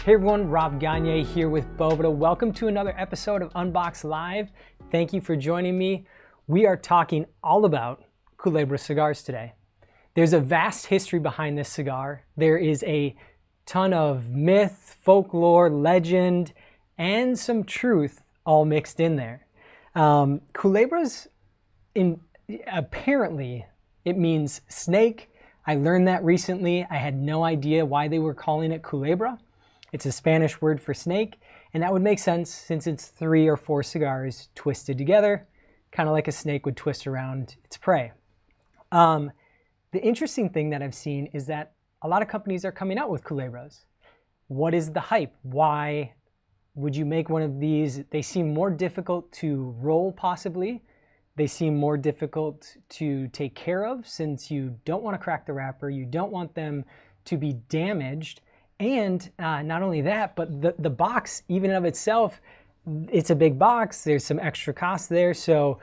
Hey everyone, Rob Gagne here with Boveda. Welcome to another episode of Unboxed Live. Thank you for joining me. We are talking all about Culebra cigars today. There's a vast history behind this cigar. There is a ton of myth, folklore, legend, and some truth all mixed in there. Culebra's, apparently, it means snake. I learned that recently. I had no idea why they were calling it Culebra. It's a Spanish word for snake, and that would make sense since it's 3 or 4 cigars twisted together, kind of like a snake would twist around its prey. The interesting thing that I've seen is that a lot of companies are coming out with Culebras. What is the hype? Why would you make one of these? They seem more difficult to roll, possibly. They seem more difficult to take care of since you don't want to crack the wrapper. You don't want them to be damaged. And not only that, but the box, even of itself, it's a big box. There's some extra cost there. So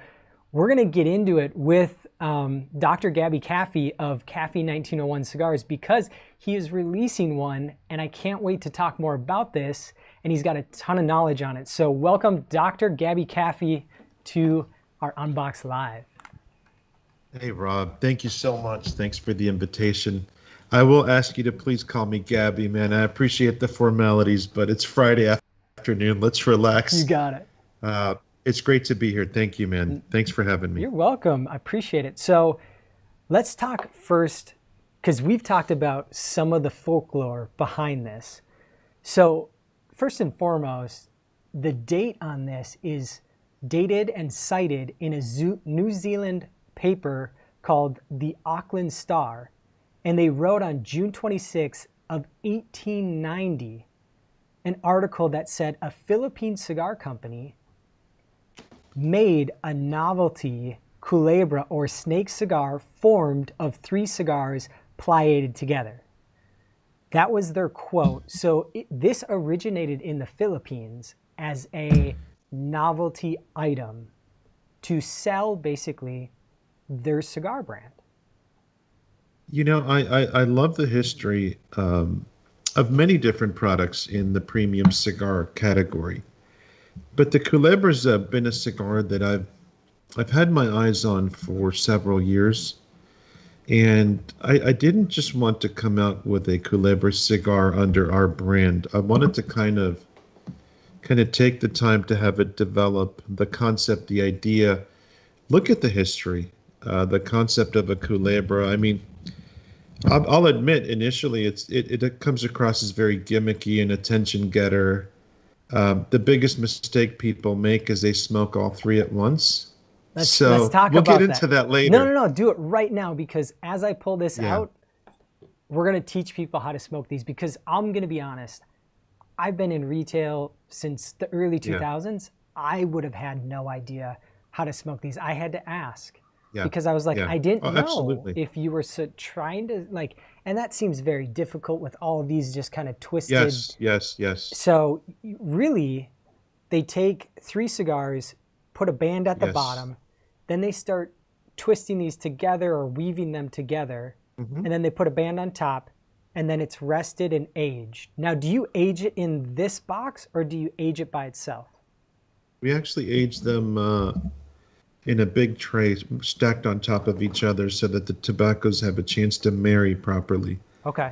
we're going to get into it with Dr. Gaby Kafie of Kafie 1901 Cigars because he is releasing one, and I can't wait to talk more about this, and he's got a ton of knowledge on it. So welcome, Dr. Gaby Kafie, to our Unboxed Live. Hey, Rob. Thank you so much. Thanks for the invitation. I will ask you to please call me Gaby, man. I appreciate the formalities, but it's Friday afternoon. Let's relax. You got it. It's great to be here. Thank you, man. Thanks for having me. You're welcome. I appreciate it. So let's talk first, because we've talked about some of the folklore behind this. So first and foremost, the date on this is dated and cited in a New Zealand paper called the Auckland Star. And they wrote on June 26th of 1890 an article that said a Philippine cigar company made a novelty culebra or snake cigar formed of 3 cigars pliated together. That was their quote. So this originated in the Philippines as a novelty item to sell basically their cigar brand. You know, I love the history of many different products in the premium cigar category. But the Culebra's been a cigar that I've had my eyes on for several years. And I didn't just want to come out with a Culebra cigar under our brand. I wanted to kind of take the time to have it develop the concept, the idea, look at the history, the concept of a Culebra. I mean, I'll admit, initially, it comes across as very gimmicky and attention getter. The biggest mistake people make is they smoke all 3 at once. Let's talk about that. We'll get into that later. No, do it right now, because as I pull this out, we're going to teach people how to smoke these, because I'm going to be honest, I've been in retail since the early 2000s. I would have had no idea how to smoke these. I had to ask. Because I was like, I didn't know if you were trying to and that seems very difficult with all of these just kind of twisted. Yes. So really, they take 3 cigars, put a band at the bottom, then they start twisting these together or weaving them together, and then they put a band on top, and then it's rested and aged. Now, do you age it in this box or do you age it by itself? We actually age them in a big tray stacked on top of each other so that the tobaccos have a chance to marry properly. Okay.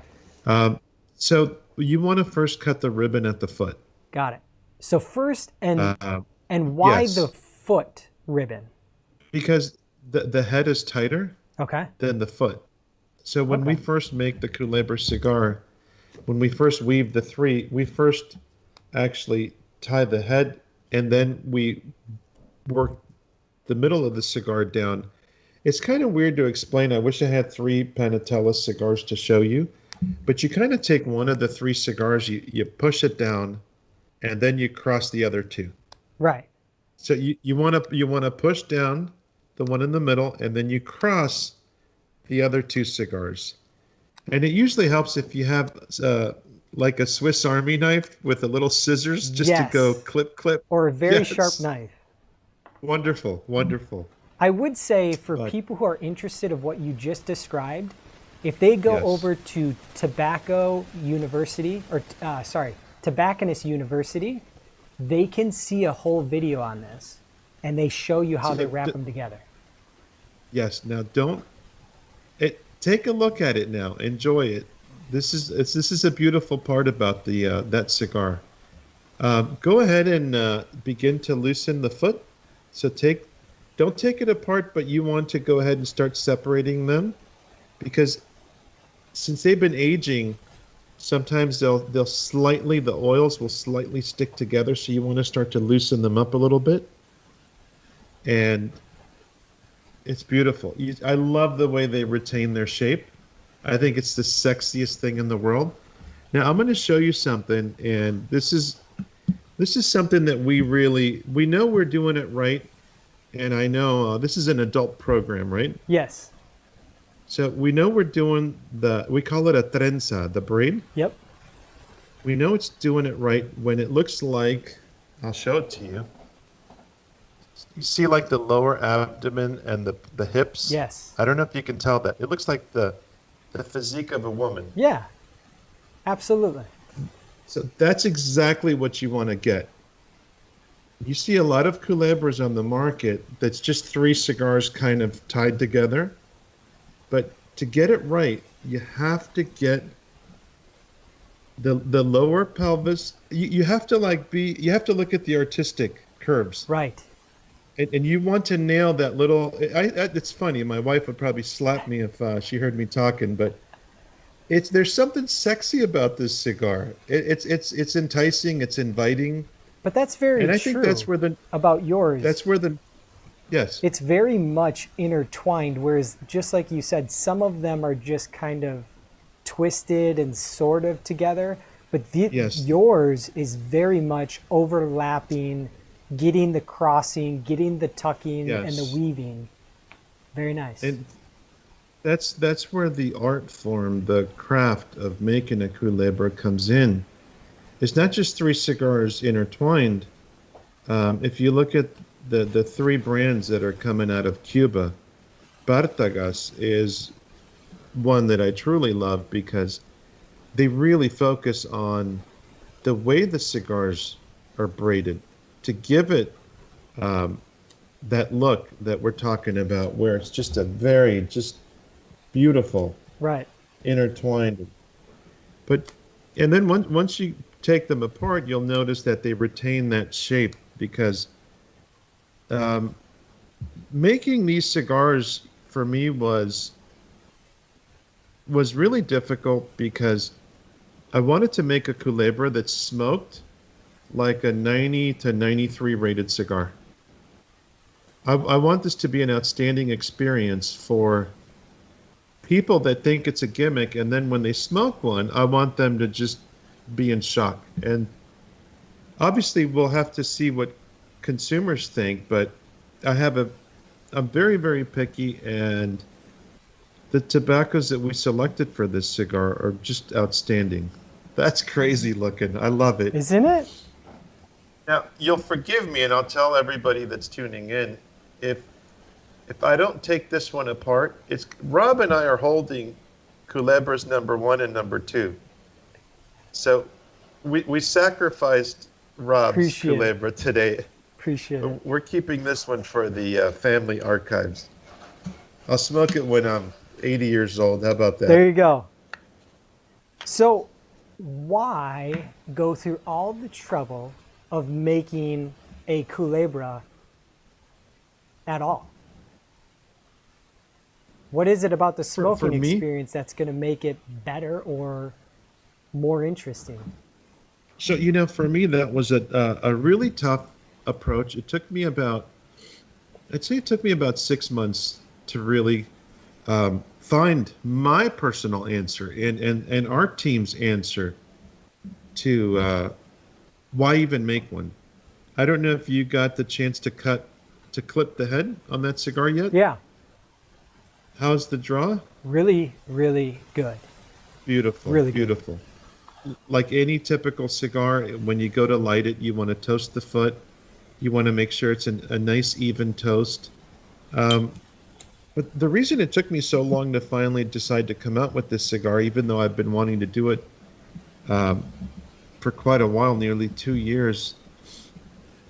So you want to first cut the ribbon at the foot. Got it. So first, and why the foot ribbon? Because the head is tighter than the foot. So when we first make the Culebra cigar, when we first weave the 3, we first actually tie the head, and then we work the middle of the cigar down. It's kind of weird to explain. I wish I had 3 Panatella cigars to show you, but you kind of take one of the 3 cigars, you push it down, and then you cross the other 2. Right. So you want to push down the one in the middle, and then you cross the other 2 cigars. And it usually helps if you have like a Swiss Army knife with a little scissors just to go clip, clip. Or a very sharp knife. Wonderful. I would say for people who are interested of what you just described, if they go over to Tobacco University, or Tobacconist University, they can see a whole video on this, and they show you how See, they wrap them together. yes. Now don't take a look at it now. Enjoy it. This is a beautiful part about the that cigar. Go ahead and begin to loosen the foot. So don't take it apart, but you want to go ahead and start separating them, because since they've been aging, sometimes they'll slightly, the oils will slightly stick together. So you want to start to loosen them up a little bit, and it's beautiful. I love the way they retain their shape. I think it's the sexiest thing in the world. Now I'm going to show you something, and this is something that we know we're doing it right, and I know this is an adult program, right? Yes. So we know we're doing we call it a trenza, the braid. Yep. We know it's doing it right when it looks like, I'll show it to you. You see like the lower abdomen and the hips? Yes. I don't know if you can tell that. It looks like the physique of a woman. Yeah, absolutely. So that's exactly what you want to get. You see a lot of culebras on the market that's just 3 cigars kind of tied together. But to get it right, you have to get the lower pelvis. You have to you have to look at the artistic curves. Right. And you want to nail that little. It's funny. My wife would probably slap me if she heard me talking, but there's something sexy about this cigar. It's enticing. It's inviting. But that's very and I true think that's where about yours. That's where yes. It's very much intertwined, whereas just like you said, some of them are just kind of twisted and sort of together. But Yes. yours is very much overlapping, getting the crossing, getting the tucking, and the Yes. weaving. Very nice. And that's where the art form, the craft of making a culebra comes in. It's not just 3 cigars intertwined. If you look at the 3 brands that are coming out of Cuba, Bartagas is one that I truly love because they really focus on the way the cigars are braided to give it that look that we're talking about, where it's just a very beautiful, right. intertwined. And then once you take them apart, you'll notice that they retain that shape, because making these cigars for me was really difficult, because I wanted to make a culebra that's smoked like a 90 to 93 rated cigar. I want this to be an outstanding experience for people that think it's a gimmick, and then when they smoke one, I want them to just be in shock. And obviously we'll have to see what consumers think, but I'm very, very picky, and the tobaccos that we selected for this cigar are just outstanding. That's crazy looking. I love it. Isn't it? Now, you'll forgive me, and I'll tell everybody that's tuning in, if I don't take this one apart, it's Rob and I are holding Culebras number 1 and number 2. So we sacrificed Rob's Culebra today. Appreciate it. We're keeping this one for the family archives. I'll smoke it when I'm 80 years old. How about that? There you go. So why go through all the trouble of making a Culebra at all? What is it about the smoking experience that's going to make it better or more interesting? So, for me, that was a really tough approach. I'd say it took me about 6 months to really find my personal answer and our team's answer to why even make one. I don't know if you got the chance to clip the head on that cigar yet? Yeah. How's the draw? Really, really good. Beautiful. Really beautiful. Good. Like any typical cigar, when you go to light it, you want to toast the foot. You want to make sure it's a nice, even toast. But the reason it took me so long to finally decide to come out with this cigar, even though I've been wanting to do it for quite a while, nearly 2 years,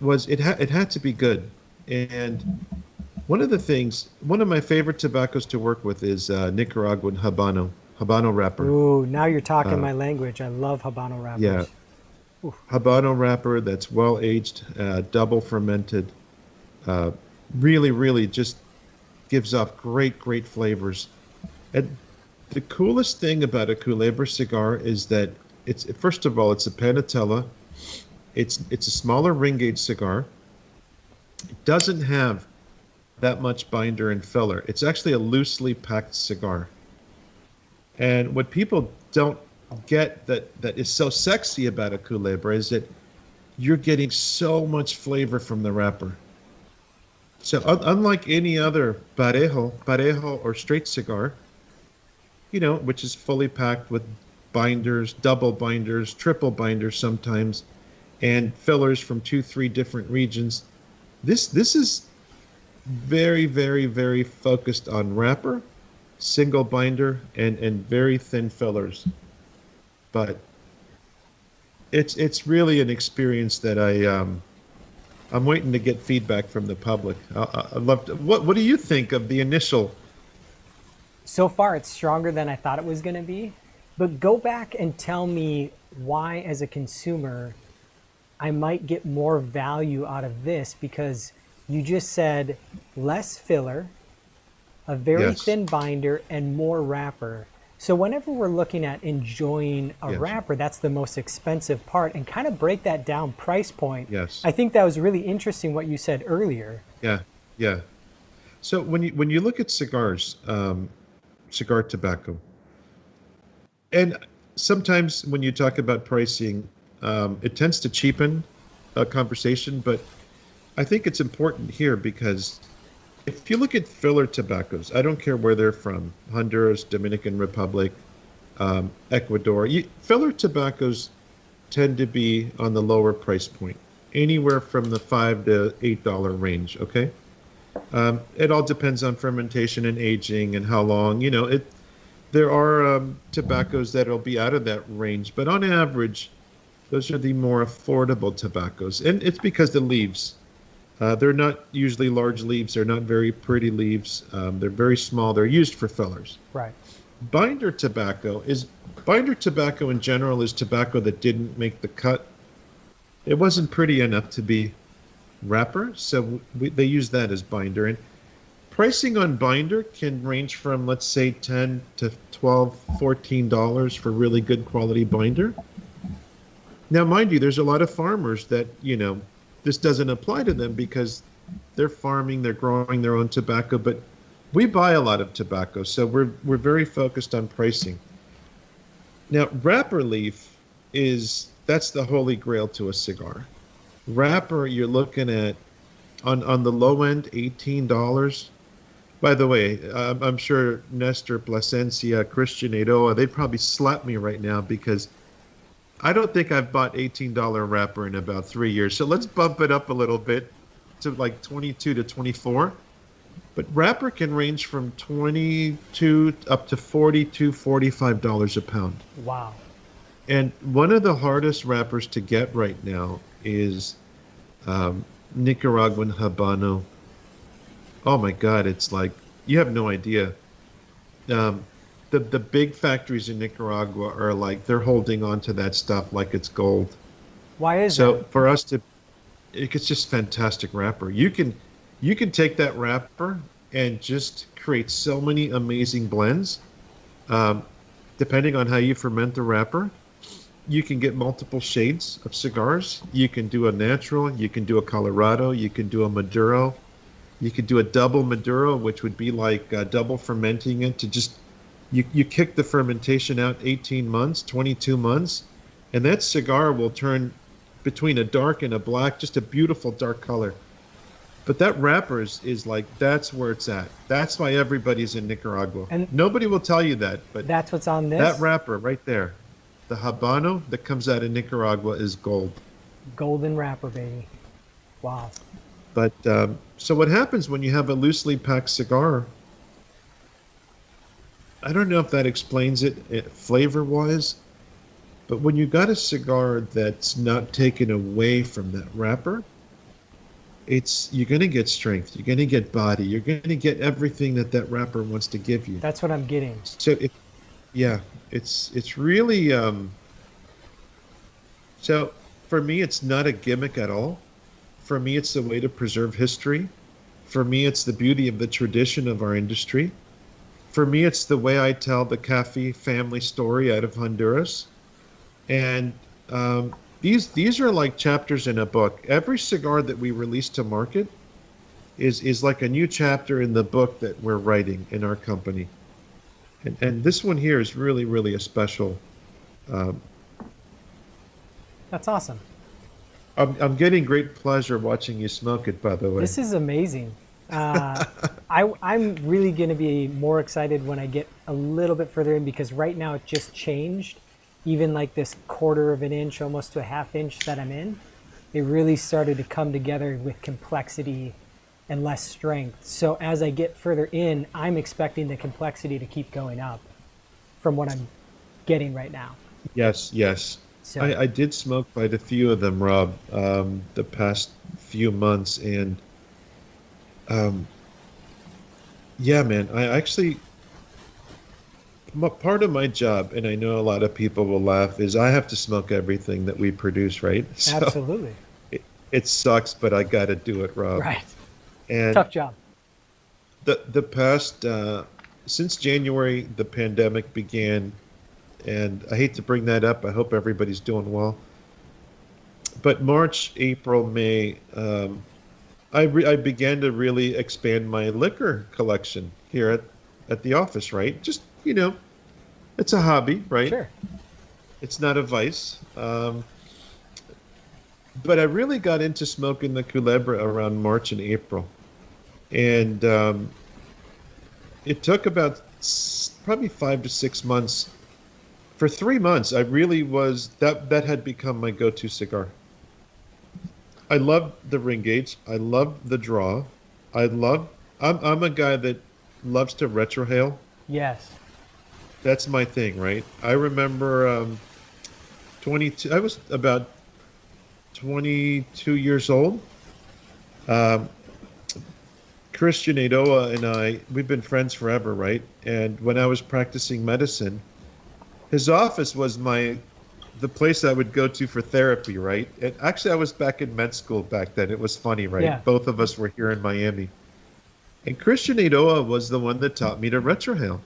was it had to be good. And one of my favorite tobaccos to work with is Nicaraguan Habano wrapper. Ooh, now you're talking Uh, my language. I love Habano yeah, wrappers. Ooh, Habano wrapper that's well aged, double fermented. Uh, really, really just gives off great flavors. And the coolest thing about a Culebra cigar is that it's first of all it's a panatella. It's a smaller ring gauge cigar. It doesn't have that much binder and filler. It's actually a loosely packed cigar. And what people don't get that is so sexy about a Culebra is that you're getting so much flavor from the wrapper. So unlike any other parejo or straight cigar, which is fully packed with binders, double binders, triple binders sometimes, and fillers from 2, 3 different regions. This is very focused on wrapper, single binder, and very thin fillers. But it's really an experience that I'm waiting to get feedback from the public. I'd love to. What do you think of the initial? so far it's stronger than I thought it was going to be. But go back and tell me why, as a consumer, I might get more value out of this, because you just said less filler, a very Yes, thin binder, and more wrapper. So whenever we're looking at enjoying a yes, wrapper, that's the most expensive part, and kind of break that down price point. yes, I think that was really interesting what you said earlier. yeah, yeah. So when you look at cigars, cigar tobacco, and sometimes when you talk about pricing, it tends to cheapen a conversation, but I think it's important here because if you look at filler tobaccos, I don't care where they're from, Honduras, Dominican Republic, Ecuador, filler tobaccos tend to be on the lower price point, anywhere from the $5 to $8 range. Okay, it all depends on fermentation and aging and how long. There are tobaccos that'll be out of that range, but on average, those are the more affordable tobaccos, and it's because the leaves. They're not usually large leaves. They're not very pretty leaves. They're very small. They're used for fillers. Right. Binder tobacco in general is tobacco that didn't make the cut. It wasn't pretty enough to be wrapper, so they use that as binder. And pricing on binder can range from, let's say, 10 to 12, $14 for really good quality binder. Now, mind you, there's a lot of farmers that, this doesn't apply to them because they're farming, they're growing their own tobacco, but we buy a lot of tobacco, so we're very focused on pricing. Now, wrapper leaf that's the holy grail to a cigar. Wrapper, you're looking at on the low end, $18. By the way, I'm sure Nestor Plasencia, Christian Eiroa, they'd probably slap me right now because I don't think I've bought $18 wrapper in about 3 years. So let's bump it up a little bit to like 22 to 24. But wrapper can range from 22 up to $42, $45 a pound. Wow. And one of the hardest wrappers to get right now is Nicaraguan Habano. Oh my God, it's like, you have no idea. The big factories in Nicaragua are like, they're holding on to that stuff like it's gold. Why is So that? for us it's just fantastic wrapper. You can take that wrapper and just create so many amazing blends. Um, Depending on how you ferment the wrapper, you can get multiple shades of cigars. You can do a natural, you can do a Colorado, you can do a Maduro, you could do a double Maduro, which would be like double fermenting it to just you kick the fermentation out 18 months, 22 months, and that cigar will turn between a dark and a black, just a beautiful dark color. But that wrapper is like, that's where it's at. That's why everybody's in Nicaragua. And Nobody will tell you that, but that's what's on that this? wrapper right there, the Habano that comes out of Nicaragua is gold. Golden wrapper, baby. Wow. But so what happens when you have a loosely packed cigar? I don't know if that explains it flavor-wise, But when you got a cigar that's not taken away from that wrapper, it's you're going to get strength, you're going to get body, you're going to get everything that that wrapper wants to give you. That's what I'm getting. So yeah, it's really so for me it's not a gimmick at all. For me it's a way to preserve history. For me it's the beauty of the tradition of our industry. For me it's the way I tell the Kafie family story out of Honduras. And these are like chapters in a book. Every cigar that we release to market is like a new chapter in the book that we're writing in our company. And this one here is really, really a special. Um, That's awesome. I'm getting great pleasure watching you smoke it, by the way. This is amazing. I'm really going to be more excited when I get a little bit further in, because right now it just changed. Even like this quarter of an inch, almost to a half inch that I'm in, it really started to come together with complexity and less strength. So as I get further in, I'm expecting the complexity to keep going up from what I'm getting right now. Yes, yes. So I did smoke quite a few of them, Rob, the past few months. And um, yeah, man, I actually, part of my job, and I know a lot of people will laugh, is I have to smoke everything that we produce, right? So absolutely. it sucks, but I got to do it, Rob. Right. And Tough job. the past since January, the pandemic began, and I hate to bring that up. I hope everybody's doing well. But March, April, May, I began to really expand my liquor collection here at the office, right? Just, it's a hobby, right? Sure. It's not a vice. But I really got into smoking the Culebra around March and April. And it took about probably 5 to 6 months. For 3 months, I really was, that had become my go-to cigar. I love the ring gauge. I love the draw. I'm a guy that loves to retrohale. Yes. That's my thing, right? I remember 22, I was about 22 years old. Um, Christian Adoa and we've been friends forever, right? And when I was practicing medicine, his office was the place I would go to for therapy, right? And actually, I was back in med school back then. It was funny, right? Yeah. Both of us were here in Miami. And Christian Adoa was the one that taught me to retrohale.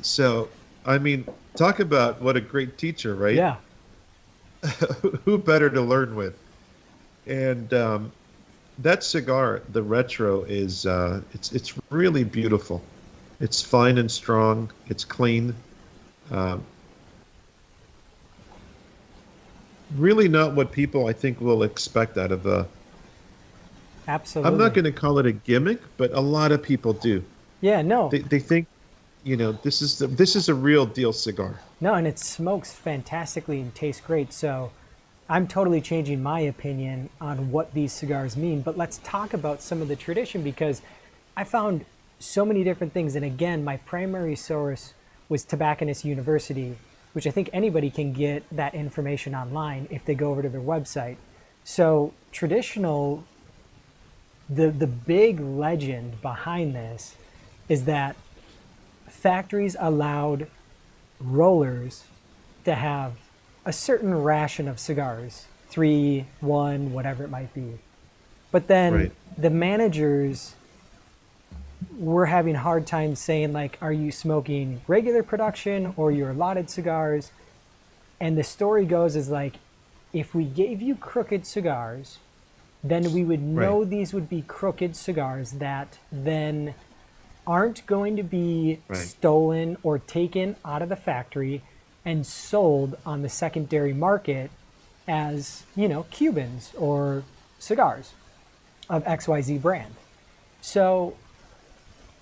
So, I mean, talk about what a great teacher, right? Yeah. Who better to learn with? And that cigar, the retro, is it's really beautiful. It's fine and strong. It's clean. Um, really not what people I think will expect out of a. Absolutely. I'm not going to call it a gimmick, but a lot of people do. Yeah, no. They think, this is a real deal cigar. No, and it smokes fantastically and tastes great. So I'm totally changing my opinion on what these cigars mean. But let's talk about some of the tradition, because I found so many different things. And again, my primary source was Tobacconist University, which I think anybody can get that information online if they go over to their website. So traditional, the big legend behind this is that factories allowed rollers to have a certain ration of cigars, 3, 1, whatever it might be. But then Right. the managers were having hard time saying, like, are you smoking regular production or your allotted cigars? And the story goes is like, if we gave you crooked cigars, then we would know Right. these would be crooked cigars that then aren't going to be Right. stolen or taken out of the factory and sold on the secondary market as, Cubans or cigars of XYZ brand. So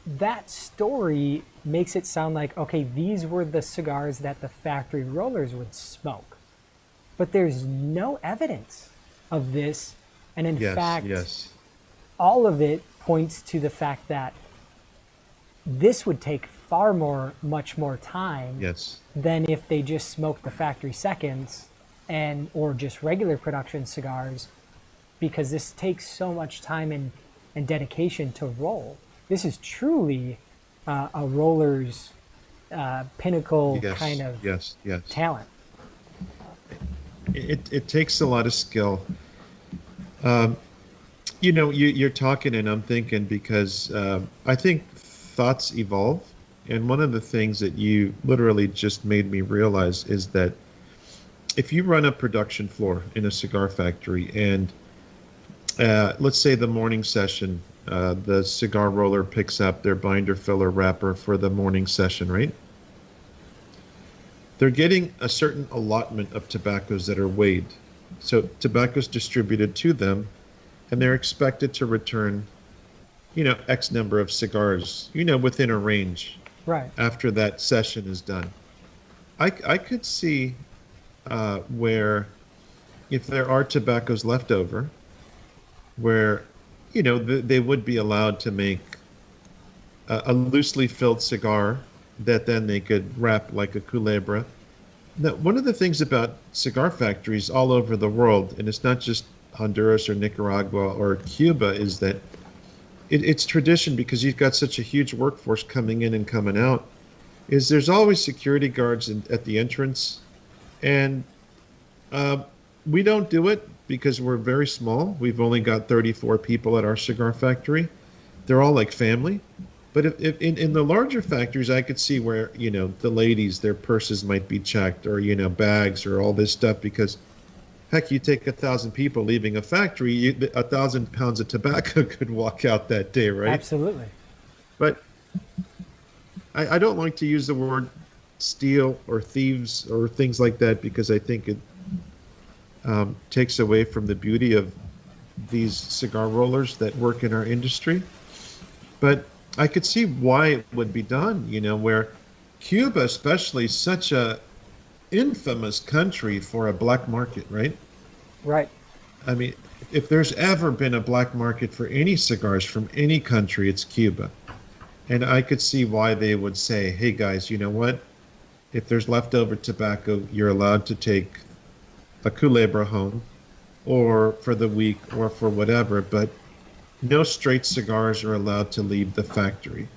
that story makes it sound like, okay, these were the cigars that the factory rollers would smoke. But there's no evidence of this. And in Yes, fact, yes. all of it points to the fact that this would take much more time Yes. than if they just smoked the factory seconds and or just regular production cigars, because this takes so much time and dedication to roll. This is truly a roller's pinnacle kind Yes. of Yes. Yes. talent. It takes a lot of skill. You're talking and I'm thinking because I think thoughts evolve. And one of the things that you literally just made me realize is that if you run a production floor in a cigar factory and let's say the morning session, the cigar roller picks up their binder filler wrapper for the morning session, right? They're getting a certain allotment of tobaccos that are weighed. So tobacco's distributed to them, and they're expected to return, X number of cigars, within a range Right. after that session is done. I could see where if there are tobaccos left over, where, they would be allowed to make a loosely filled cigar that then they could wrap like a culebra. Now, one of the things about cigar factories all over the world, and it's not just Honduras or Nicaragua or Cuba, is that it's tradition because you've got such a huge workforce coming in and coming out, is there's always security guards at the entrance. And we don't do it because we're very small. We've only got 34 people at our cigar factory. They're all like family. But if in the larger factories, I could see where, the ladies, their purses might be checked or, bags or all this stuff because, heck, you take 1,000 people leaving a factory, 1,000 pounds of tobacco could walk out that day, right? Absolutely. But I don't like to use the word steal or thieves or things like that because I think it takes away from the beauty of these cigar rollers that work in our industry. But I could see why it would be done, where Cuba, especially, is such a infamous country for a black market, right? Right. I mean, if there's ever been a black market for any cigars from any country, it's Cuba. And I could see why they would say, hey guys, you know what? If there's leftover tobacco, you're allowed to take a culebra home or for the week or for whatever, but no straight cigars are allowed to leave the factory.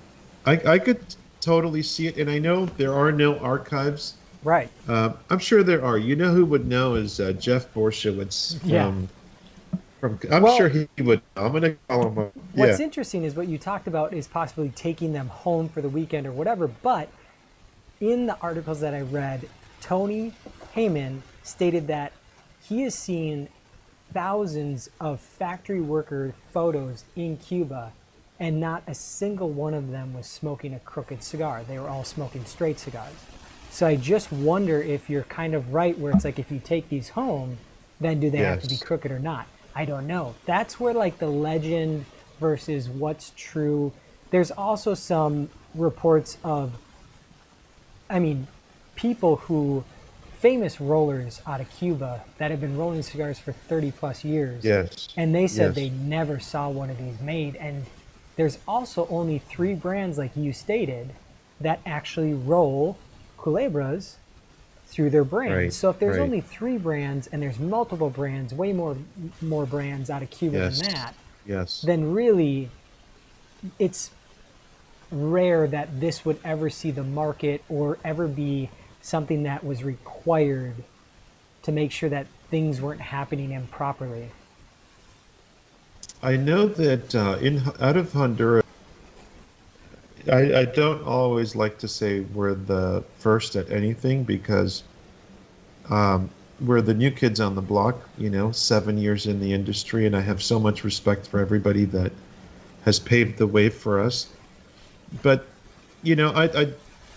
I could totally see it, and I know there are no archives. Right. I'm sure there are. You know who would know is Jeff Borshowitz from I'm Well, sure he would. I'm going to call him. What's interesting is what you talked about is possibly taking them home for the weekend or whatever, but in the articles that I read, Tony Heyman stated that he has seen thousands of factory worker photos in Cuba, and not a single one of them was smoking a crooked cigar. They were all smoking straight cigars. So I just wonder if you're kind of right, where it's like if you take these home, then do they have to be crooked or not? I don't know. That's where like the legend versus what's true. There's also some reports of, people who, famous rollers out of Cuba that have been rolling cigars for 30 plus years. Yes. And they said they never saw one of these made. And there's also only 3 brands, like you stated, that actually roll culebras through their brands. Right, So if there's right. only 3 brands and there's multiple brands, way more brands out of Cuba than that, Yes. then really it's rare that this would ever see the market or ever be something that was required to make sure that things weren't happening improperly. I know that out of Honduras, I don't always like to say we're the first at anything because we're the new kids on the block, 7 years in the industry, and I have so much respect for everybody that has paved the way for us. But, I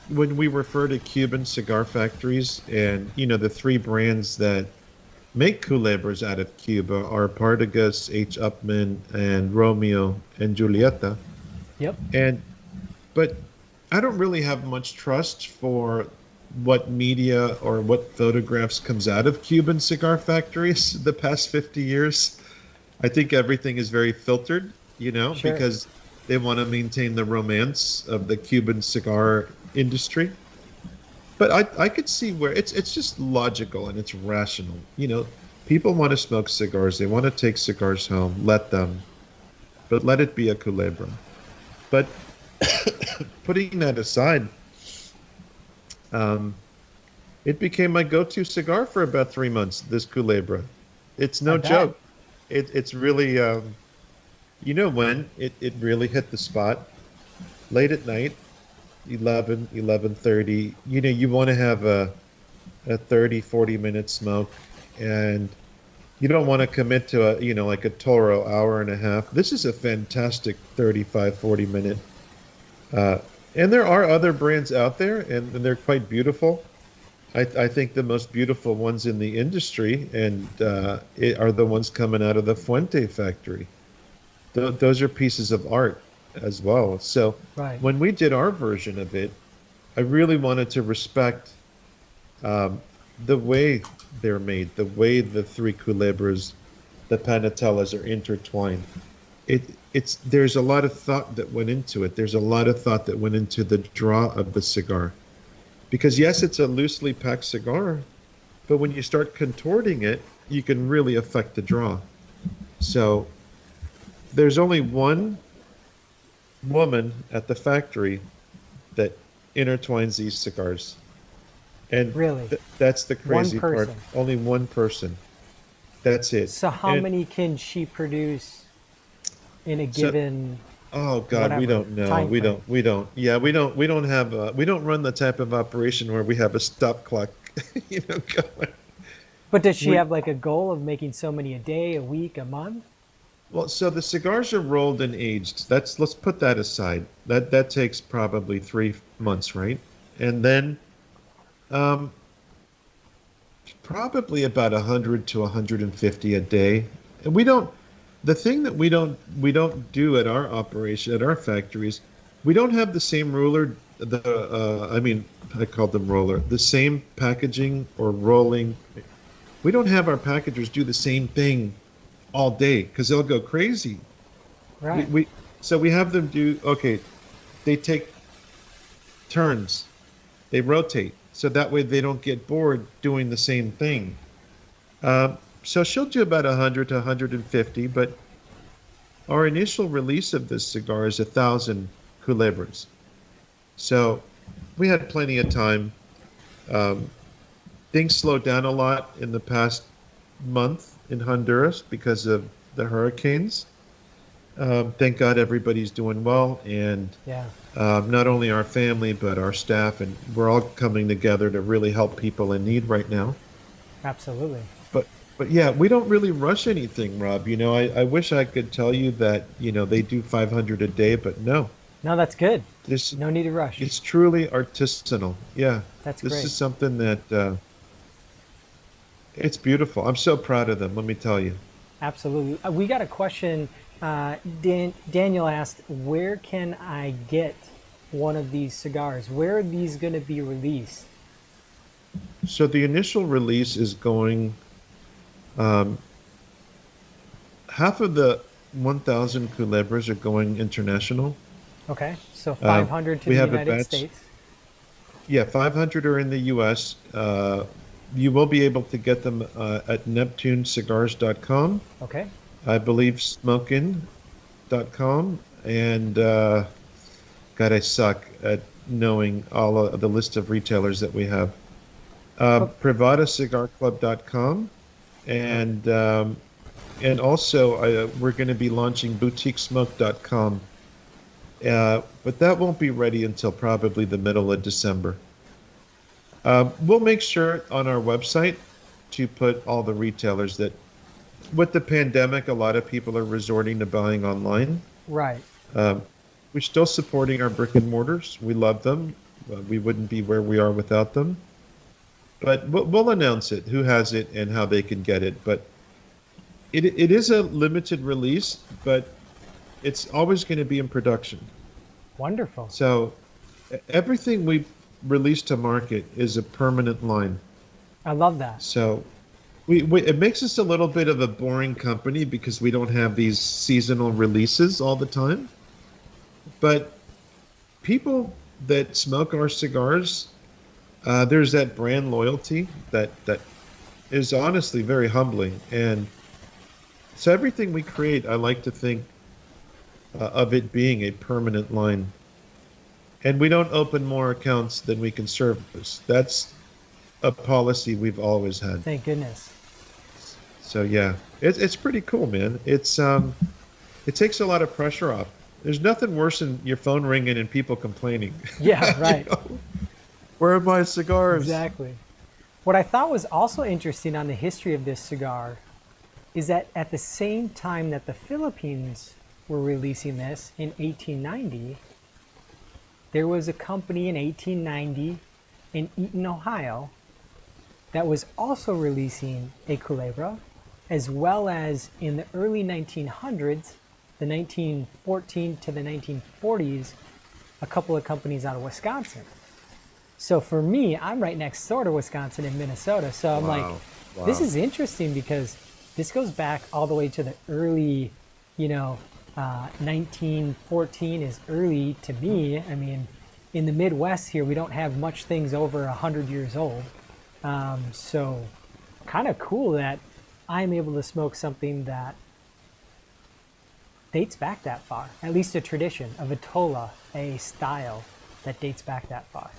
when we refer to Cuban cigar factories and, the 3 brands that make culebras out of Cuba are Partagas, H. Upmann, and Romeo and Julieta. Yep. But I don't really have much trust for what media or what photographs comes out of Cuban cigar factories the past 50 years. I think everything is very filtered, Sure. because They want to maintain the romance of the Cuban cigar industry. But I could see where it's just logical and it's rational. People want to smoke cigars. They want to take cigars home. Let them, but let it be a Culebra. But putting that aside, um, it became my go-to cigar for about 3 months. This Culebra, it's I no bet. joke. It's really, when it really hit the spot late at night, 11:30. You want to have a 30-40 minute smoke, and you don't want to commit to like a Toro hour and a half. This is a fantastic 35-40 minute. Uh, and there are other brands out there, and they're quite beautiful. I think the most beautiful ones in the industry are the ones coming out of the Fuente factory. Those are pieces of art as well. So Right. when we did our version of it, I really wanted to respect um, the way they're made, the way the three culebras, the panatellas are intertwined. It there's a lot of thought that went into it. There's a lot of thought that went into the draw of the cigar. Because yes, it's a loosely packed cigar, but when you start contorting it, you can really affect the draw. So there's only one woman at the factory that intertwines these cigars. And Really? that's the One crazy part. person. Only one person. That's it. So how And many can she produce in a so, given oh God, we whatever don't know. time frame? We don't. Yeah, we don't have we don't run the type of operation where we have a stop clock, going. But does she We have like a goal of making so many a day, a week, a month? Well, so the cigars are rolled and aged. Let's put that aside. That takes probably 3 months, right? And then um, probably about 100 to 150 a day. And we don't. The thing that we don't do at our operation at our factories, we don't have the same ruler. I mean, I called them roller. The same packaging or rolling. We don't have our packagers do the same thing all day because they'll go crazy. We, Right. we so we have them do okay. They take turns. They rotate so that way they don't get bored doing the same thing. So she'll do about 100 to 150, but our initial release of this cigar is 1,000 culebras. So we had plenty of time. Um, Things slowed down a lot in the past month in Honduras because of the hurricanes. Thank God everybody's doing well, and Yeah. not only our family but our staff, and we're all coming together to really help people in need right now. Absolutely. But but yeah, we don't really rush anything, Rob. I wish I could tell you that they do 500 a day, but no. No, that's good. This No need to rush. It's truly artisanal. Yeah, That's this great. is something that it's beautiful. I'm so proud of them. Let me tell you. Absolutely. We got a question. Daniel asked, where can I get one of these cigars? Where are these going to be released? So the initial release is going. Um, Half of the 1,000 culebras are going international. Okay. So Uh, 500 to we the have a United batch. States. Yeah, 500 are in the U.S. You will be able to get them at neptunecigars.com. Okay. I believe smokin.com. And God, I suck at knowing all of the list of retailers that we have. Oh, Privadacigarclub.com. And also we're going to be launching boutiquesmoke.com. But that won't be ready until probably the middle of December. We'll make sure on our website to put all the retailers that, with the pandemic, a lot of people are resorting to buying online. right. Um, we're still supporting our brick and mortars. We love them. We wouldn't be where we are without them. But we'll announce it, who has it and how they can get it. But it is a limited release, but it's always going to be in production. Wonderful. So everything we release to market is a permanent line. I love that. So it makes us a little bit of a boring company because we don't have these seasonal releases all the time. But people that smoke our cigars, there's that brand loyalty that is honestly very humbling. And so everything we create, I like to think of it being a permanent line. And we don't open more accounts than we can service. That's a policy we've always had. Thank goodness. So yeah, it's pretty cool, man. It takes a lot of pressure off. There's nothing worse than your phone ringing and people complaining. Yeah, You right. know, where are my cigars? Exactly. What I thought was also interesting on the history of this cigar is that at the same time that the Philippines were releasing this in 1890, there was a company in 1890 in Eaton, Ohio, that was also releasing a Culebra, as well as in the early 1900s, the 1914 to the 1940s, a couple of companies out of Wisconsin. So for me, I'm right next door to Wisconsin and Minnesota. So I'm like, Wow. this is interesting because this goes back all the way to the early, 1914 is early to me. I mean, in the Midwest here, we don't have much things over 100 years old. So kind of cool that I'm able to smoke something that dates back that far, at least a tradition, a vitola, a style that dates back that far.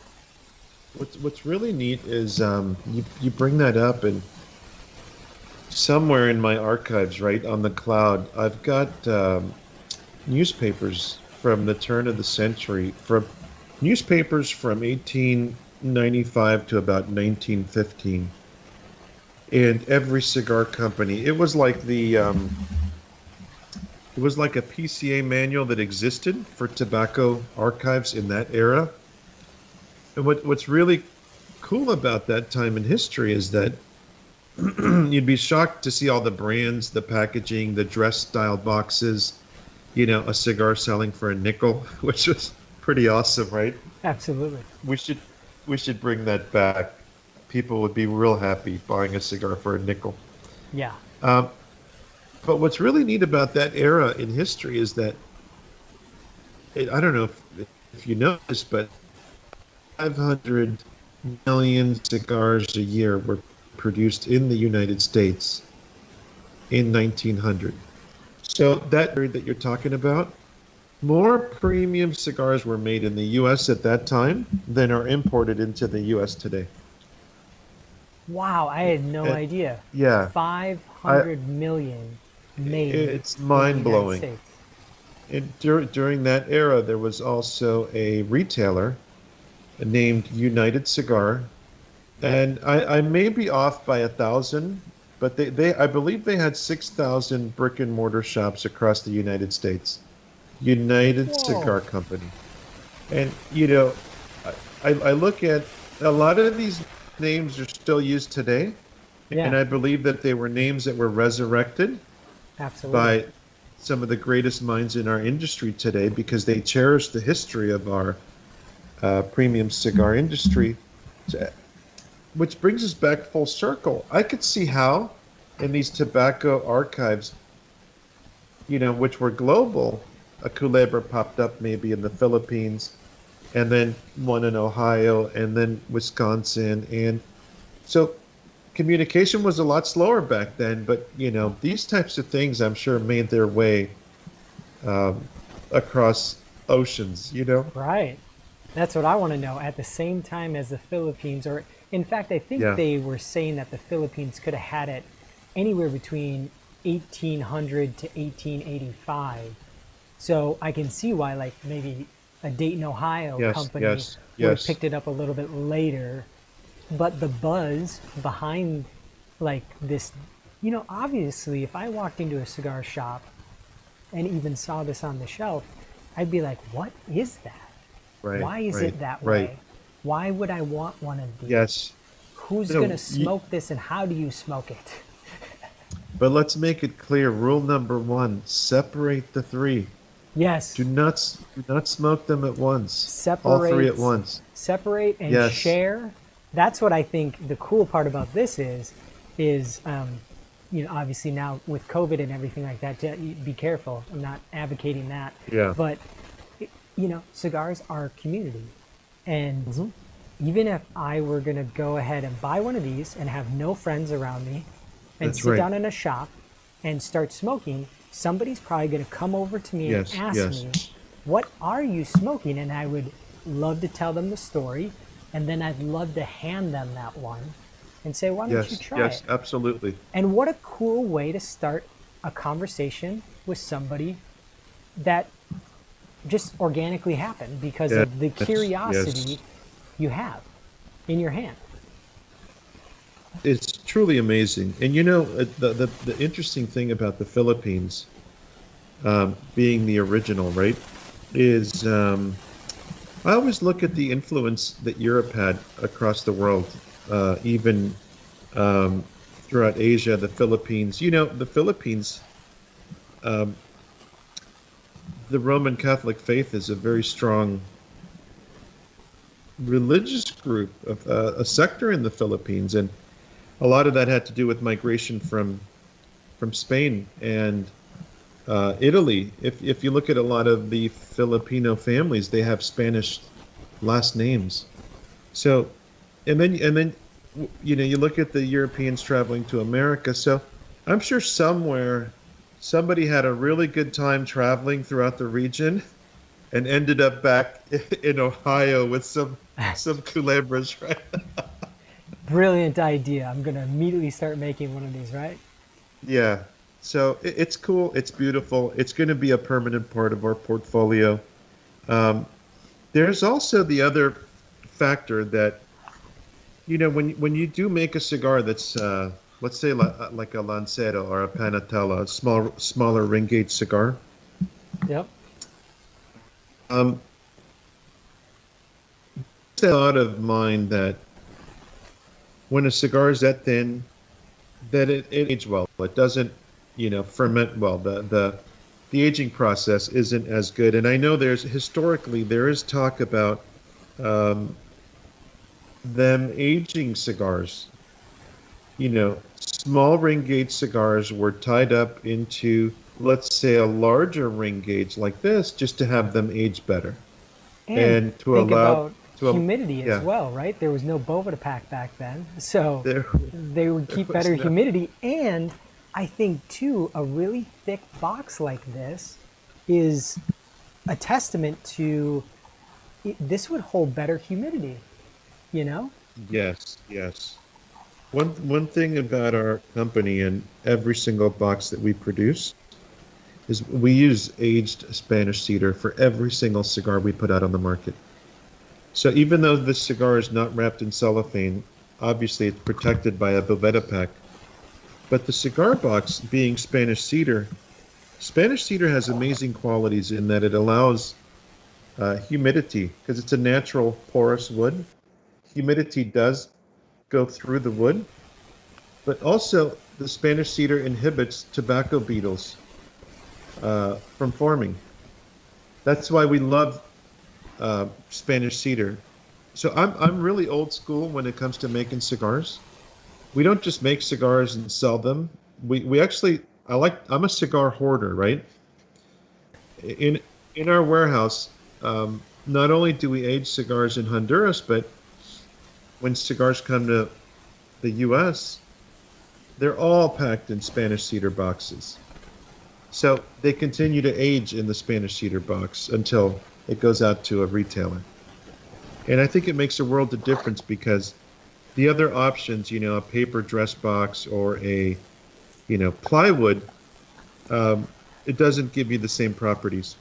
What's really neat is you bring that up, and somewhere in my archives, right on the cloud, I've got newspapers from the turn of the century, from newspapers from 1895 to about 1915, and every cigar company. It was like a PCA manual that existed for tobacco archives in that era. And what's really cool about that time in history is that you'd be shocked to see all the brands, the packaging, the dress style boxes, a cigar selling for a nickel, which was pretty awesome, right? Absolutely. We should we should bring that back. People would be real happy buying a cigar for a nickel. Yeah. Um, but what's really neat about that era in history is that I don't know if you know this, but 500 million cigars a year were produced in the United States in 1900. So that period that you're talking about, more premium cigars were made in the U.S. at that time than are imported into the U.S. today. Wow, I had no And, idea. yeah, I 500 million made it's in the mind United blowing. States. During that era, there was also a retailer named United Cigar, and I may be off by 1,000, but they I believe they had 6,000 brick and mortar shops across the United States. United Whoa. Cigar Company. And I look at a lot of these names are still used today, and Yeah, I believe that they were names that were resurrected absolutely. by some of the greatest minds in our industry today because they cherish the history of our premium cigar industry. So, which brings us back full circle. I could see how, in these tobacco archives, which were global, a Culebra popped up maybe in the Philippines, and then one in Ohio, and then Wisconsin. And so communication was a lot slower back then, but these types of things I'm sure made their way um, across oceans. Right. That's what I want to know. At the same time as the Philippines, or in fact, I think Yeah. they were saying that the Philippines could have had it anywhere between 1800 to 1885. So I can see why, like maybe a Dayton, Ohio Yes, company yes, would have yes. picked it up a little bit later. But the buzz behind like this, obviously, if I walked into a cigar shop and even saw this on the shelf, I'd be like, what is that? Right, Why is right, it that right. way? Why would I want one of these? Yes. Who's going to No, smoke this and how do you smoke it? but let's make it clear. Rule number one, separate the three. Yes, Do not smoke them at once. All three at separate, once. separate and Yes. share. That's what I think the cool part about this is, obviously now with COVID and everything like that, be careful. I'm not advocating that, Yeah. but cigars are community. And Hmm. even if I were going to go ahead and buy one of these and have no friends around me and That's sit right. down in a shop and start smoking, somebody's probably going to come over to me and Yes, ask yes, me, "What are you smoking?" And I would love to tell them the story. And then I'd love to hand them that one and say, "Why don't you yes, try yes, it?" absolutely. And what a cool way to start a conversation with somebody that just organically happened because Yes, of the yes. curiosity you have in your hand. It's truly amazing. And the interesting thing about the Philippines, being the original, right, is I always look at the influence that Europe had across the world, even um, throughout Asia, the Philippines. The Philippines, um, the Roman Catholic faith is a very strong religious group of a sector in the Philippines, and a lot of that had to do with migration from Spain and Italy. If you look at a lot of the Filipino families, they have Spanish last names. So, and then you look at the Europeans traveling to America. So, I'm sure somewhere somebody had a really good time traveling throughout the region and ended up back in Ohio with some culebras, right? Brilliant idea. I'm going to immediately start making one of these, right? Yeah. So it's cool. It's beautiful. It's going to be a permanent part of our portfolio. Um, there's also the other factor that, when you do make a cigar that's, let's say, like a Lancero or a Panatella, a smaller ring gauge cigar, Yep. um, it's a lot of mind that when a cigar is that thin, that it ages well. It doesn't, ferment well. The aging process isn't as good. And I know historically there is talk about um, them aging cigars. Small ring gauge cigars were tied up into, let's say, a larger ring gauge like this, just to have them age better And and to think allow about to humidity as yeah. well, right? There was no Boveda pack back then. So There, they would there keep was better no. humidity. And I think, too, a really thick box like this is a testament to this would hold better humidity, you know? Yes, yes. One thing about our company and every single box that we produce is we use aged Spanish cedar for every single cigar we put out on the market. So even though this cigar is not wrapped in cellophane, obviously it's protected by a Boveda pack. But the cigar box, being Spanish cedar has amazing qualities in that it allows humidity because it's a natural porous wood. Humidity does go through the wood, but also the Spanish cedar inhibits tobacco beetles from forming. That's why we love Spanish cedar. So I'm really old school when it comes to making cigars. We don't just make cigars and sell them. We actually I'm a cigar hoarder, right? In in our warehouse, not only do we age cigars in Honduras, but when cigars come to the U.S., they're all packed in Spanish cedar boxes. So they continue to age in the Spanish cedar box until it goes out to a retailer. And I think it makes a world of difference because the other options, a paper dress box or plywood, um, it doesn't give you the same properties.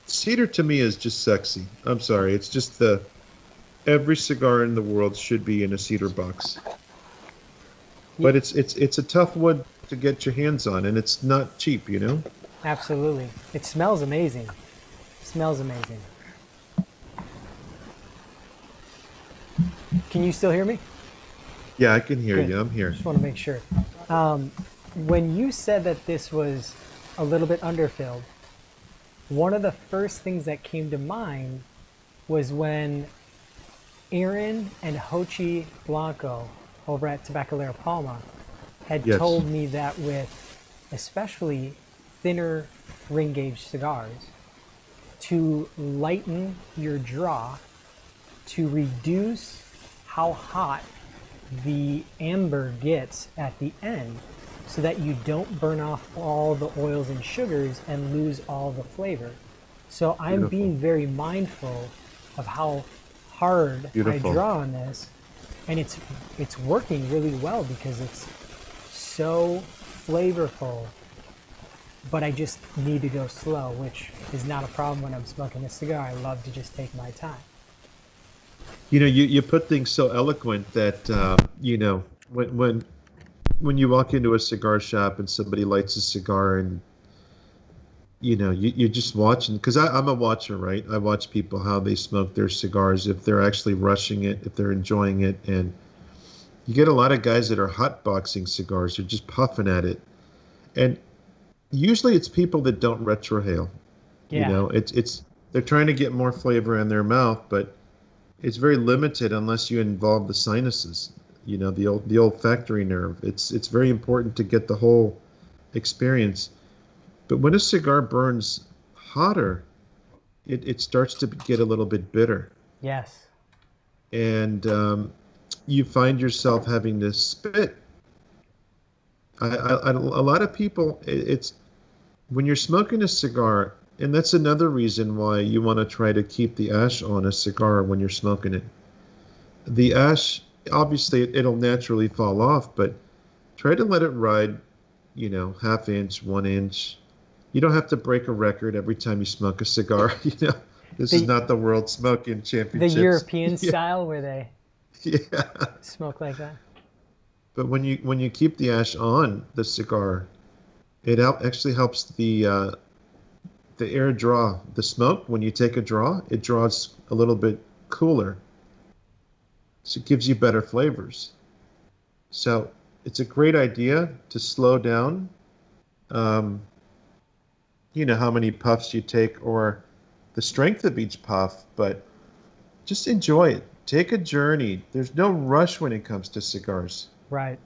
Cedar to me is just sexy. I'm sorry. It's just every cigar in the world should be in a cedar box. Yeah, But it's a tough wood to get your hands on, and it's not cheap. absolutely. It smells amazing. Smells amazing. Can you still hear me? Yeah, I can hear Good. you. I'm here. Just want to make sure. Um, when you said that this was a little bit underfilled, one of the first things that came to mind was when Aaron and Hochi Blanco over at Tabacalera Palma had Yes. told me that with especially thinner ring gauge cigars, to lighten your draw to reduce how hot the amber gets at the end, so that you don't burn off all the oils and sugars and lose all the flavor. So I'm Beautiful. being very mindful of how hard Beautiful. I draw on this, and it's working really well because it's so flavorful. But I just need to go slow, which is not a problem when I'm smoking a cigar. I love to just take my time. You know, you put things so eloquent that you know, when you walk into a cigar shop and somebody lights a cigar, and you know, you're just watching, because I'm a watcher, right? I watch people, how they smoke their cigars, if they're actually rushing it, if they're enjoying it. And you get a lot of guys that are hotboxing cigars, they're just puffing at it. And usually it's people that don't retrohale. You Yeah, know, it's they're trying to get more flavor in their mouth, but it's very limited unless you involve the sinuses. You know, the olfactory nerve. It's very important to get the whole experience. But when a cigar burns hotter, it starts to get a little bit bitter, yes, and you find yourself having to spit. A lot of people, it's when you're smoking a cigar, and that's another reason why you want to try to keep the ash on a cigar when you're smoking it. The ash, obviously, it'll naturally fall off, but try to let it ride, you know, half inch, 1 inch. You don't have to break a record every time you smoke a cigar. You know, this is the not the World Smoking the Championships. European Yeah, style where they yeah. smoke like that. But when you keep the ash on the cigar, it actually helps the air draw. The smoke, when you take a draw, it draws a little bit cooler, so it gives you better flavors. So it's a great idea to slow down. Um, you know how many puffs you take or the strength of each puff, but just enjoy it. Take a journey. There's no rush when it comes to cigars. Right.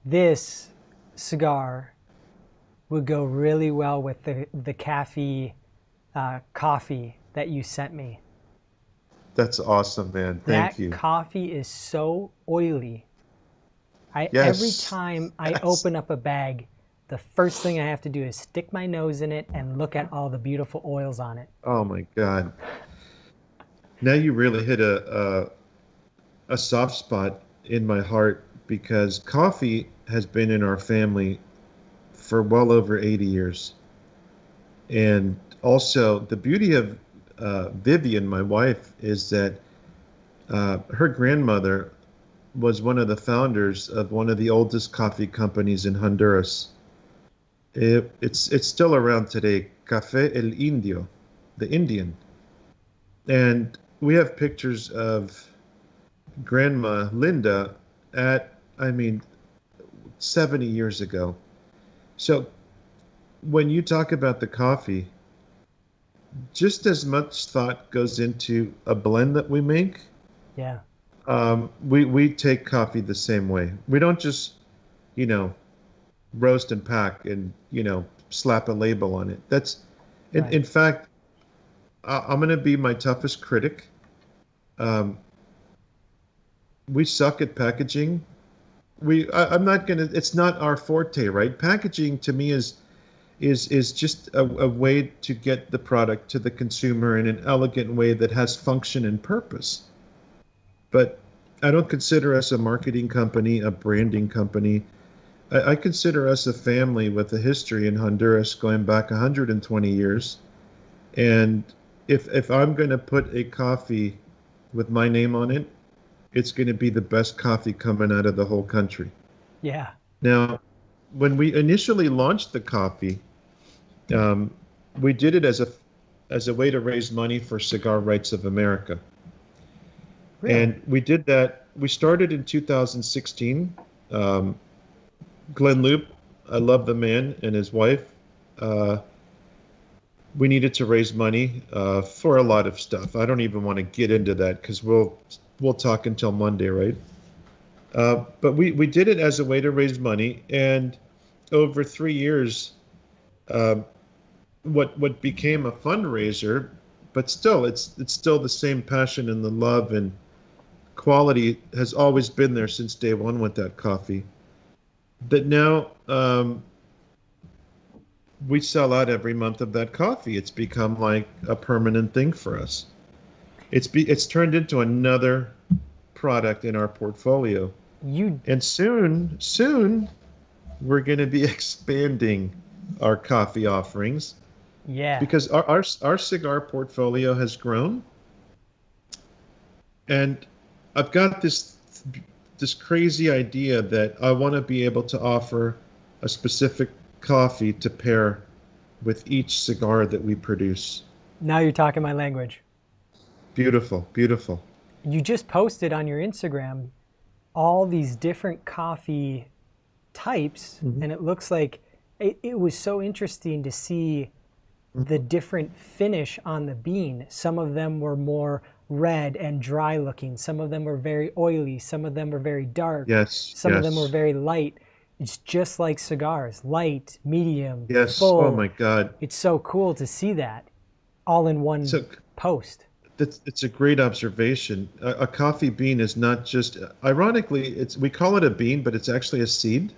This cigar would go really well with the Kafie coffee that you sent me. That's awesome, man. Thank That you. coffee is so oily. Every Yes. time I Yes. open up a bag, the first thing I have to do is stick my nose in it and look at all the beautiful oils on it. Oh my God. Now you really hit a soft spot in my heart, because coffee has been in our family for well over 80 years. And also, the beauty of Vivian, my wife, is that her grandmother was one of the founders of one of the oldest coffee companies in Honduras. It's still around today, Café El Indio, the Indian. And we have pictures of Grandma Linda at, I mean, 70 years ago. So when you talk about the coffee, just as much thought goes into a blend that we make. Yeah, We take coffee the same way. We don't just, you know, roast and pack and, you know, slap a label on it. That's, right. in fact, I'm going to be my toughest critic. Um, we suck at packaging. I'm not going to, it's not our forte, right? Packaging to me is just a way to get the product to the consumer in an elegant way that has function and purpose. But I don't consider us a marketing company, a branding company. I consider us a family with a history in Honduras going back 120 years. And if I'm going to put a coffee with my name on it, it's going to be the best coffee coming out of the whole country. Yeah, Now, when we initially launched the coffee, um, we did it as a way to raise money for Cigar Rights of America. really. And we did that. We started in 2016. Um, Glenn Loop, I love the man and his wife. Uh, we needed to raise money for a lot of stuff. I don't even want to get into that because we'll talk until Monday, right? But we did it as a way to raise money, and over 3 years, um, what became a fundraiser, but still, it's still the same passion and the love and quality has always been there since day one with that coffee. That now we sell out every month of that coffee. It's become like a permanent thing for us. It's turned into another product in our portfolio. You, And soon we're going to be expanding our coffee offerings yeah. because our cigar portfolio has grown, and I've got this crazy idea that I want to be able to offer a specific coffee to pair with each cigar that we produce. Now you're talking my language. Beautiful, beautiful. You just posted on your Instagram all these different coffee types, Mhm. and it looks like it was so interesting to see the different finish on the bean. Some of them were more red and dry looking, some of them were very oily, some of them were very dark, Yes, some of them were yes, very light. It's just like cigars, light, medium, yes. Oh full. my God. It's so cool to see that all in one So post. it's a great observation. A coffee bean is not just, ironically, it's we call it a bean, but it's actually a seed.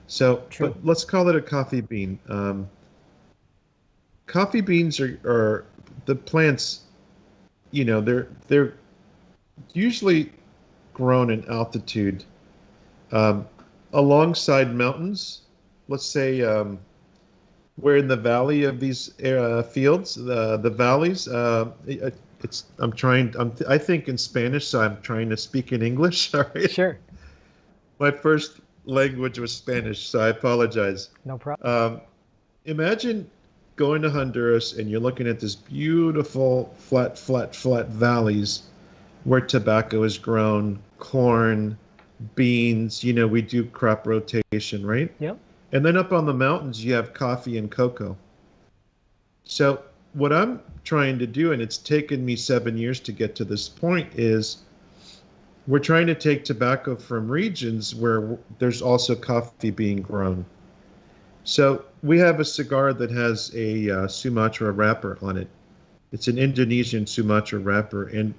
So, True. but let's call it a coffee bean. Coffee beans are the plants. They're usually grown in altitude um, alongside mountains. Let's say we're in the valley of these fields, the valleys. It's I'm trying. I think in Spanish, so I'm trying to speak in English. Sorry, Sure. my first language was Spanish, so I apologize. No problem. Um, Imagine going to Honduras and you're looking at this beautiful flat valleys where tobacco is grown, corn, beans. We do crop rotation, right? Yep. And then up on the mountains, you have coffee and cocoa. So, what I'm trying to do, and it's taken me 7 years to get to this point, is we're trying to take tobacco from regions where there's also coffee being grown. So, we have a cigar that has a Sumatra wrapper on it. It's an Indonesian Sumatra wrapper. And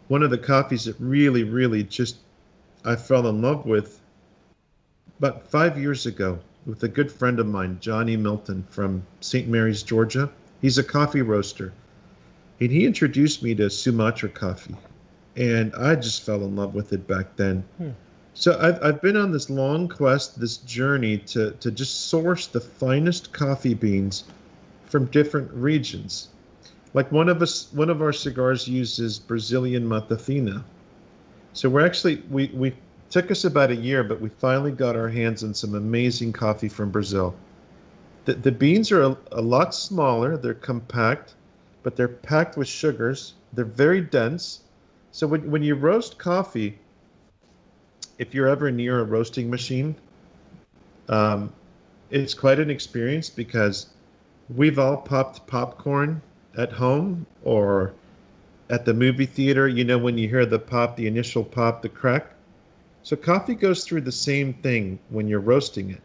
one of the coffees that really just I fell in love with about 5 years ago with a good friend of mine, Johnny Milton from St. Mary's, Georgia. He's a coffee roaster. And he introduced me to Sumatra coffee. And I just fell in love with it back then. Hmm. So I've been on this long quest, this journey to just source the finest coffee beans from different regions. Like one of our cigars uses Brazilian Matafina. So we took us about a year, but we finally got our hands on some amazing coffee from Brazil. The beans are a lot smaller, they're compact, but they're packed with sugars. They're very dense. So when you roast coffee, if you're ever near a roasting machine, um, it's quite an experience because we've all popped popcorn at home or at the movie theater. When you hear the pop, the initial pop, the crack. So coffee goes through the same thing when you're roasting it.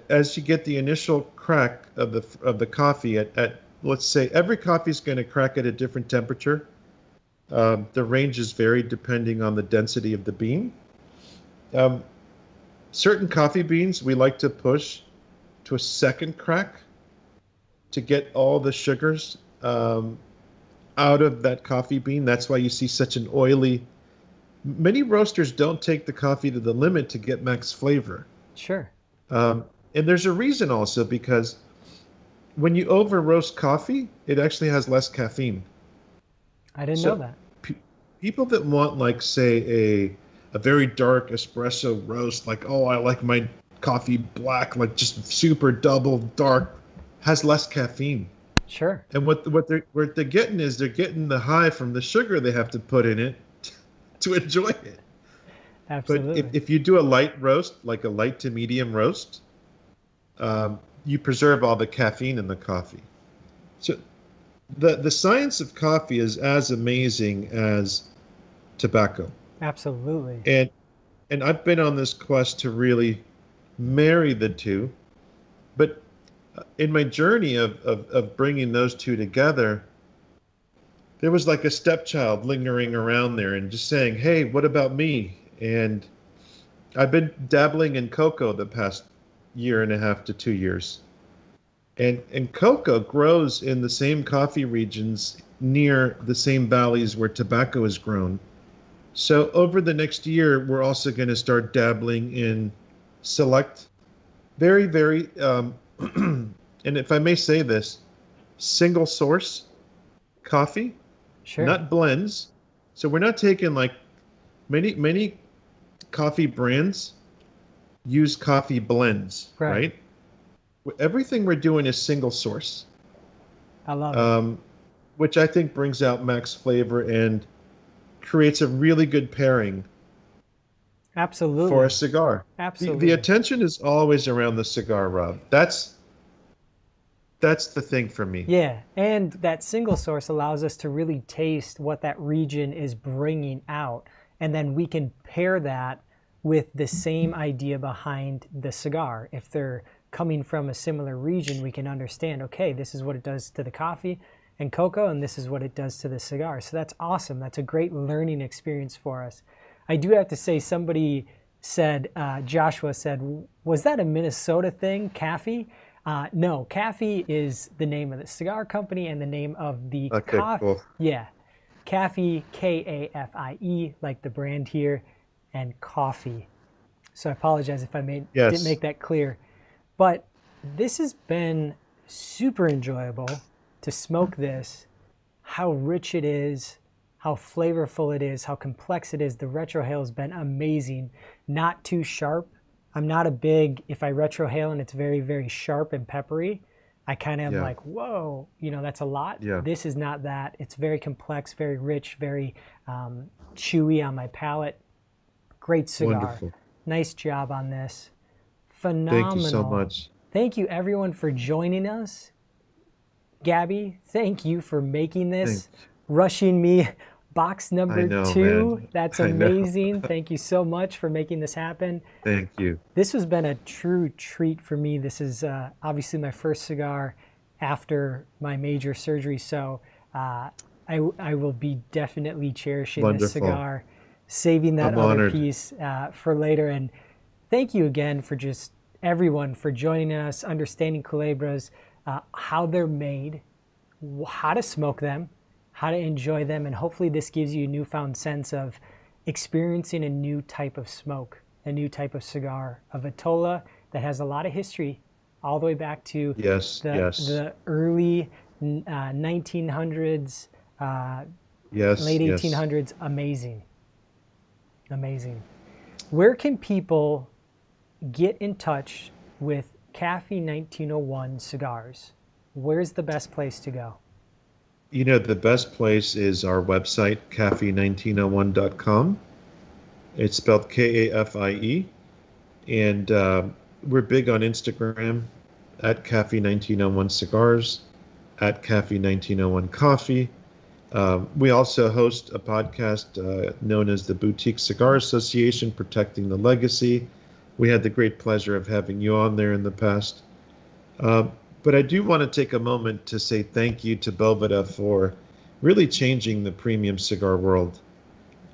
As you get the initial crack of the coffee at let's say every coffee is going to crack at a different temperature. The ranges vary depending on the density of the bean. Um, Certain coffee beans we like to push to a second crack to get all the sugars out of that coffee bean. That's why you see such an oily. Many roasters don't take the coffee to the limit to get max flavor. Sure. Um, and there's a reason also because when you over roast coffee, it actually has less caffeine. I didn't know So that. pe- people that want like say a very dark espresso roast, like oh I like my coffee black, like just super double dark, has less caffeine. Sure. And what they're getting is they're getting the high from the sugar they have to put in it to enjoy it. But if, Absolutely. if you do a light roast, like a light to medium roast, you preserve all the caffeine in the coffee. So the science of coffee is as amazing as tobacco. Absolutely. And I've been on this quest to really marry the two. But in my journey of bringing those two together, there was like a stepchild lingering around there and just saying, "Hey, what about me?" And I've been dabbling in cocoa the past year and a half to 2 years. And cocoa grows in the same coffee regions near the same valleys where tobacco is grown. So over the next year, we're also going to start dabbling in select, very, very, and if I may say this, single source coffee, Sure. not blends. So we're not taking like many coffee brands use coffee blends, Right. right? Everything we're doing is single source, I love it. um, which I think brings out max flavor and creates a really good pairing for a Absolutely. cigar. The Absolutely. attention is always around the cigar, Rob. That's the thing for me. Yeah, and that single source allows us to really taste what that region is bringing out. And then we can pair that with the same idea behind the cigar. If they're coming from a similar region, we can understand, okay, this is what it does to the coffee and cocoa, and this is what it does to the cigar. So that's awesome. That's a great learning experience for us. I do have to say, somebody said, Joshua said, was that a Minnesota thing, Kafie? No, Kafie is the name of the cigar company and the name of the Okay, coffee. cool. Yeah, Kafie, Kafie, like the brand here, and coffee. So I apologize if I didn't Yes, make that clear. But this has been super enjoyable to smoke this, how rich it is, how flavorful it is, how complex it is. The retrohale has been amazing, not too sharp. I'm not a big, if I retrohale and it's very, very sharp and peppery, I kind of am yeah, like, whoa, that's a lot. yeah. This is not that. It's very complex, very rich, very chewy on my palate. Great cigar. Wonderful. Nice job on this. Thank you so Phenomenal. much. Thank you everyone for joining us. Gaby, thank you for making Thank this, rushing me box I number know, two. man. That's I know. amazing. Thank you so much for making this happen. Thank you. This has been a true treat for me. This is obviously my first cigar after my major surgery, so I will be definitely cherishing this Wonderful. cigar, saving that I'm other honored. piece for later. And thank you again for just everyone for joining us, understanding Culebras, how they're made, how to smoke them, how to enjoy them, and hopefully this gives you a newfound sense of experiencing a new type of smoke, a new type of cigar, a Vitola that has a lot of history, all the way back to Yes, yes, the early 1900s, yes, late yes. 1800s. Amazing, amazing. Where can people get in touch with Kafie 1901 cigars? Where's the best place to go? The best place is our website, kafie1901.com. It's spelled Kafie. And we're big on Instagram at Kafie1901 Cigars, at Kafie1901 Coffee. We also host a podcast known as the Boutique Cigar Association, Protecting the Legacy. We had the great pleasure of having you on there in the past. Uh, but I do want to take a moment to say thank you to Boveda for really changing the premium cigar world.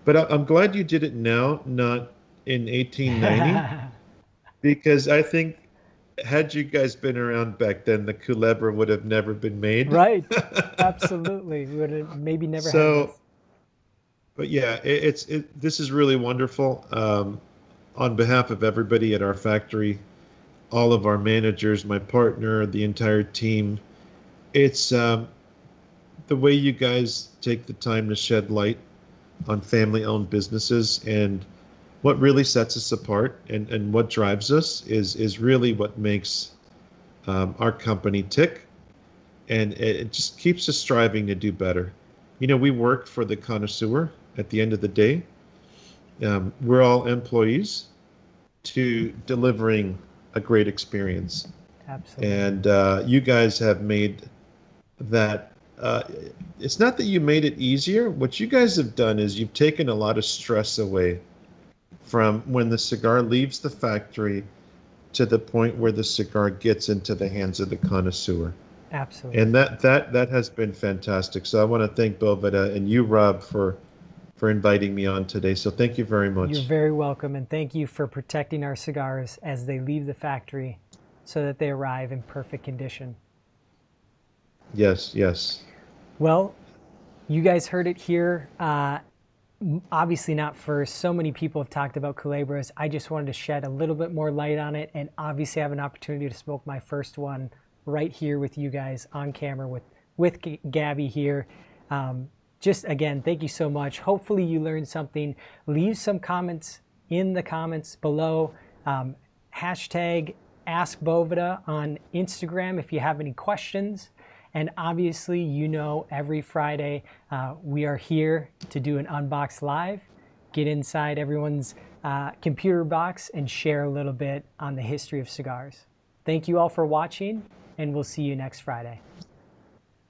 But I'm glad you did it now, not in 1890, because I think had you guys been around back then, the Culebra would have never been made. Right. Absolutely. We would have maybe never had So, this. but yeah, this is really wonderful. On behalf of everybody at our factory, all of our managers, my partner, the entire team, it's the way you guys take the time to shed light on family-owned businesses, and what really sets us apart and what drives us is really what makes our company tick, and it just keeps us striving to do better. We work for the connoisseur at the end of the day. We're all employees to delivering a great experience. Absolutely. And you guys have made that. It's not that you made it easier. What you guys have done is you've taken a lot of stress away from when the cigar leaves the factory to the point where the cigar gets into the hands of the connoisseur. Absolutely. And that has been fantastic. So I want to thank Boveda and you, Rob, for inviting me on today. So thank you very You're much. very welcome, and thank you for protecting our cigars as they leave the factory so that they arrive in perfect condition. Yes, yes. Well, you guys heard it here. Obviously not first. So many people have talked about Culebras. I just wanted to shed a little bit more light on it, and obviously have an opportunity to smoke my first one right here with you guys on camera with Gaby here. Just again, thank you so much. Hopefully you learned something. Leave some comments in the comments below. Hashtag Ask Boveda on Instagram if you have any questions. And obviously, you know, every Friday we are here to do an Unboxed Live, get inside everyone's computer box and share a little bit on the history of cigars. Thank you all for watching, and we'll see you next Friday.